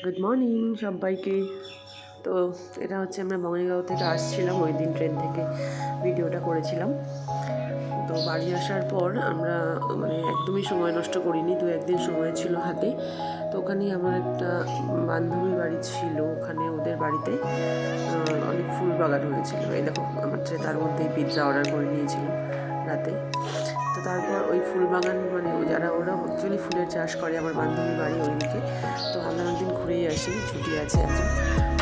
Good morning সবাইকে। তো এটা হচ্ছে আমরা বঙ্গাইগাঁও থেকে আসছিলাম, ওই দিন ট্রেন থেকে ভিডিওটা করেছিলাম। তো বাড়ি আসার পর আমরা একদমই সময় নষ্ট করিনি, 2-1 দিন সময় ছিল হাতে। তো ওখানেই আমার একটা বান্ধবী বাড়ি ছিল, ওখানে ওদের বাড়িতে অনেক ফুল বাগান হয়েছিল। এই দেখো আমার তার মধ্যেই পিৎজা অর্ডার করে নিয়েছিল রাতে। তো তারপর ওই ফুল বাগান ওরা অ্যাকচুয়ালি ফুলের চাষ করে, আমার বান্ধবীর বাড়ি ওইদিকে। তো আমরা একদিন ঘুরেই আসি, ছুটি আছে এখন।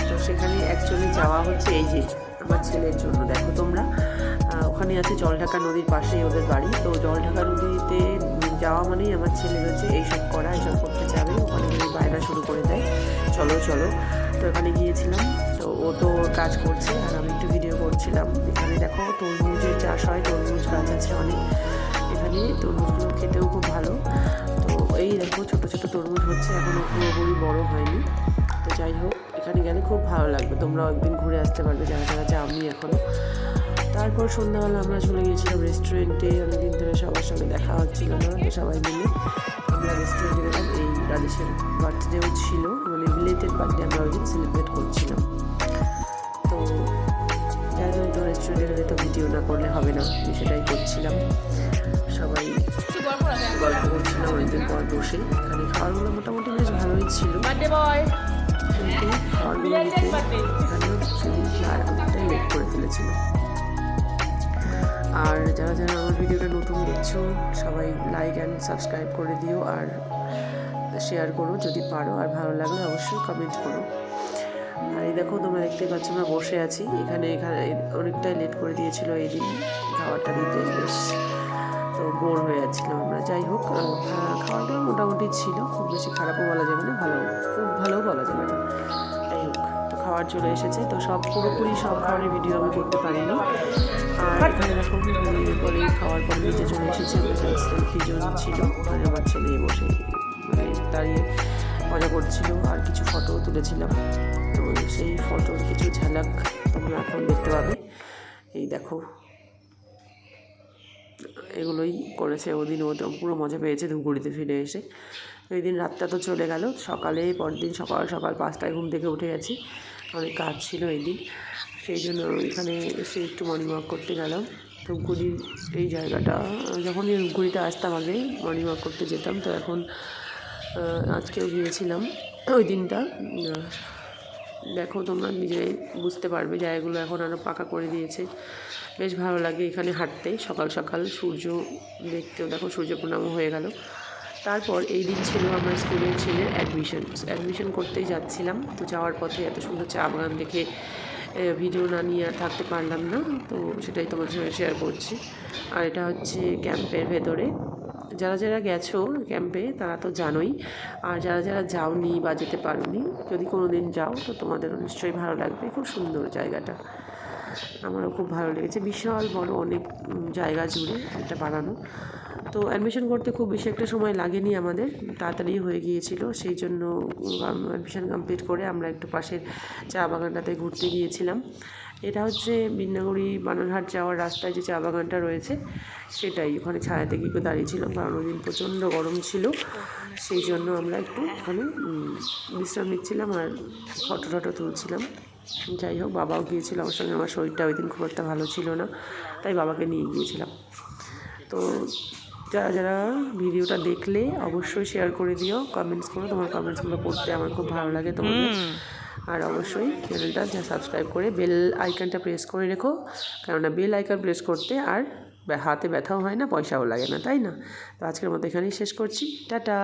তো সেখানে অ্যাকচুয়ালি যাওয়া হচ্ছে এই যে আমার ছেলের জন্য। দেখো তোমরা, ওখানে আছে জলঢাকা নদীর পাশেই ওদের বাড়ি। তো জলঢাকা নদীতে যাওয়া মানেই আমার ছেলে হচ্ছে এইসব করা, এইসব করতে যাবে। ওখানে গিয়ে বায়না শুরু করে দেয়, চলো চলো। তো এখানে গিয়েছিলাম, তো ও তো কাজ করছে আর আমি একটু ভিডিও করছিলাম। এখানে দেখো তরমুজের চাষ হয়, তরমুজ গাছ আছে অনেক এখানে। তরমুজগুলো খেতেও খুব ভালো। তো এই দেখো ছোটো ছোটো তরমুজ হচ্ছে, এখনও পুরোপুরি বড় হয়নি। তো যাই হোক, এখানে গেলে খুব ভালো লাগবে, তোমরাও একদিন ঘুরে আসতে পারবে যারা যারা যাওনি এখনও। তারপর সন্ধ্যাবেলা আমরা চলে গিয়েছিলাম রেস্টুরেন্টে। অনেকদিন ধরে সবার সঙ্গে দেখা হচ্ছিল না, তো সবাই মিলে আমরা রেস্টুরেন্টে গেলাম। এই রাজেশের বার্থডেও ছিল, রিলেটেড বার্থডে আমরা ওই দিন সেলিব্রেট করছিলাম। তো যাই হোক, তো রেস্টুরেন্টে গেলে তো ভিডিও না করলে হবে না, সেটাই করছিলাম। সবাই গল্প করছিলাম অনেকদিন পর বসে। এখানে খাবারগুলো মোটামুটি বেশ ভালোই ছিল, কিন্তু খাবারগুলো দিতে এখানে আর অনেকটাই লেট করে ফেলেছিল। আর যারা যারা আমার ভিডিওটা নতুন দেখছো, সবাই লাইক অ্যান্ড সাবস্ক্রাইব করে দিও আর শেয়ার করো যদি পারো, আর ভালো লাগলে অবশ্যই কমেন্ট করো। আর এই দেখো, তোমরা দেখতে পাচ্ছ আমরা বসে আছি এখানে অনেকটাই লেট করে দিয়েছিল এই দিন খাবারটা দিতে, বেশ তো বোর হয়ে যাচ্ছিলাম আমরা। যাই হোক, খাওয়াটা মোটামুটি ছিল, খুব বেশি খারাপও বলা যাবে না, খুব ভালোও বলা যাবে না। যাই হোক, তো খাবার চলে এসেছে। তো পুরোপুরি সব খাবারের ভিডিও আমি করতে পারিনি। আর এখানে দেখো পরে খাওয়ার পর নিচে চলে এসেছে, সেলফিজন ছিল, আর আমার ছেলে বসে দাঁড়িয়ে মজা করছিল, আর কিছু ফটোও তুলেছিলাম। তো সেই ফটোর কিছু ঝালক তোমরা এখন দেখতে পাবে। এই দেখো, এগুলোই করেছে ওদিন, ও তো পুরো মজা পেয়েছে ধূপগুড়িতে ফিরে এসে। ওই দিন রাতটা তো চলে গেল, সকালে পরের দিন সকাল 5টায় ঘুম থেকে উঠে গেছি, অনেক কাজ ছিল এই দিন। সেই জন্য এখানে এসে একটু মর্নিং ওয়াক করতে গেলাম। ধূপগুড়ির এই জায়গাটা, যখন এই ধূপগুড়িতে আসতাম আগে মর্নিং ওয়াক করতে যেতাম, তো এখন আজকেও গিয়েছিলাম ওই দিনটা। দেখো তোমরা নিজেই বুঝতে পারবে, জায়গাগুলো এখন আরও পাকা করে দিয়েছে, বেশ ভালো লাগে এখানে হাঁটতে। সকাল সকাল সূর্য দেখতেও, দেখো সূর্য প্রণামও হয়ে গেল। তারপর এই দিন ছিল আমার স্কুলের ছেলের অ্যাডমিশন করতেই যাচ্ছিলাম। তো যাওয়ার পথে এত সুন্দর চা বাগান দেখে ভিডিও না নিয়ে আর থাকতে পারলাম না, তো সেটাই তোমার সঙ্গে শেয়ার করছি। আর এটা হচ্ছে ক্যাম্পের ভেতরে। যারা যারা গেছো ক্যাম্পে তারা তো জানোই, আর যারা যারা যাওনি বা যেতে পারোনি, যদি কোনো দিন যাও তো তোমাদেরও নিশ্চয়ই ভালো লাগবে। খুব সুন্দর জায়গাটা, আমারও খুব ভালো লেগেছে। বিশাল বড় অনেক জায়গা জুড়ে এটা বানানো। তো অ্যাডমিশন করতে খুব বেশি একটা সময় লাগেনি আমাদের, তাড়াতাড়ি হয়ে গিয়েছিল। সেই জন্য অ্যাডমিশন কমপ্লিট করে আমরা একটু পাশের চা বাগানটাতে ঘুরতে গিয়েছিলাম। এটা হচ্ছে বিন্নাগুড়ি বানারহাট যাওয়ার রাস্তায় যে চা বাগানটা রয়েছে সেটাই। ওখানে ছায়াতে গিয়ে দাঁড়িয়েছিলাম, কারণ ওই দিন প্রচণ্ড গরম ছিল, সেই জন্য আমরা একটু ওখানে বিশ্রাম নিচ্ছিলাম আর ফটো তুলছিলাম। যাই হোক, বাবাও গিয়েছিল আমার সঙ্গে, আমার শরীরটা ওই দিন খুব একটা ভালো ছিল না, তাই বাবাকে নিয়ে গিয়েছিলাম। তো যারা যারা ভিডিওটা দেখলে অবশ্যই শেয়ার করে দিও, কমেন্টস করো, তোমার কমেন্টসগুলো পড়তে আমার খুব ভালো লাগে তোমাদের। আর অবশ্যই চ্যানেলটা সাবস্ক্রাইব করে বেল আইকনটা প্রেস করে রেখো, কেননা বেল আইকন প্রেস করতে আর হাতে ব্যথাও হয় না, পয়সাও লাগে না, তাই না? তো আজকের মতো এখানেই শেষ করছি, টাটা।